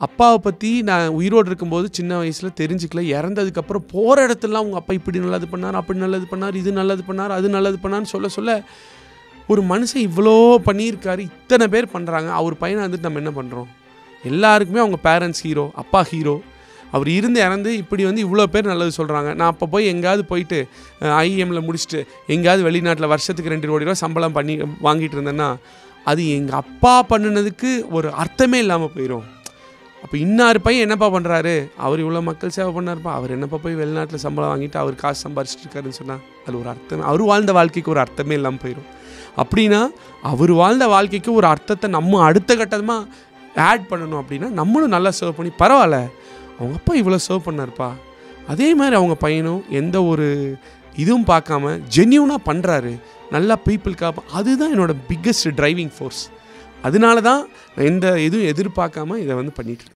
அப்பாவை பற்றி நான் உயிரோடு இருக்கும்போது சின்ன வயசில் தெரிஞ்சுக்கல. இறந்ததுக்கப்புறம் போகிற இடத்துலலாம் அவங்க அப்பா இப்படி நல்லது பண்ணார், அப்படி நல்லது பண்ணார், இது நல்லது பண்ணார், அது நல்லது பண்ணார்னு சொல்ல சொல்ல ஒரு மனுஷன் இவ்வளோ பண்ணியிருக்காரு, இத்தனை பேர் பண்ணுறாங்க. அவர் பையனை வந்துட்டு நம்ம என்ன பண்ணுறோம்? எல்லாருக்குமே அவங்க பேரண்ட்ஸ் ஹீரோ, அப்பா ஹீரோ. அவர் இறந்து இப்படி இவ்வளோ பேர் நல்லது சொல்கிறாங்க. நான் அப்போ போய் எங்கேயாவது போயிட்டு ஐஎம்மில் முடிச்சுட்டு எங்கேயாவது வெளிநாட்டில் வருஷத்துக்கு 2 கோடி ரூபா சம்பளம் வாங்கிட்டு இருந்தேன்னா அது எங்கள் அப்பா பண்ணினதுக்கு ஒரு அர்த்தமே இல்லாமல் போயிடும். அப்போ இன்னார் பையன் என்னப்பா பண்ணுறாரு, அவர் இவ்வளோ மக்கள் சேவை பண்ணார்ப்பா, அவர் என்னப்பா போய் வெளிநாட்டில் சம்பளம் வாங்கிட்டு அவர் காசு சம்பாரிச்சிட்டு இருக்காருன்னு சொன்னால் அது ஒரு அர்த்தமே, அவர் வாழ்ந்த வாழ்க்கைக்கு ஒரு அர்த்தமே இல்லாமல் போயிடும். அப்படின்னா அவர் வாழ்ந்த வாழ்க்கைக்கு ஒரு அர்த்தத்தை நம்ம அடுத்த கட்டமாக ஆட் பண்ணணும். அப்படின்னா நம்மளும் நல்லா சர்வ் பண்ணி பரவாயில்ல, அவங்க அப்பா இவ்வளோ சர்வ் பண்ணார்ப்பா, அதே மாதிரி அவங்க பையனும் எந்த ஒரு இதுவும் பார்க்காம ஜென்யூனாக பண்ணுறாரு, நல்லா பீப்புளுக்காக. அதுதான் என்னோடய பிக்கெஸ்ட் ட்ரைவிங் ஃபோர்ஸ். அதனால தான் எந்த இதுவும் எதிர்பார்க்காம இதை பண்ணிகிட்டு இருக்கேன்.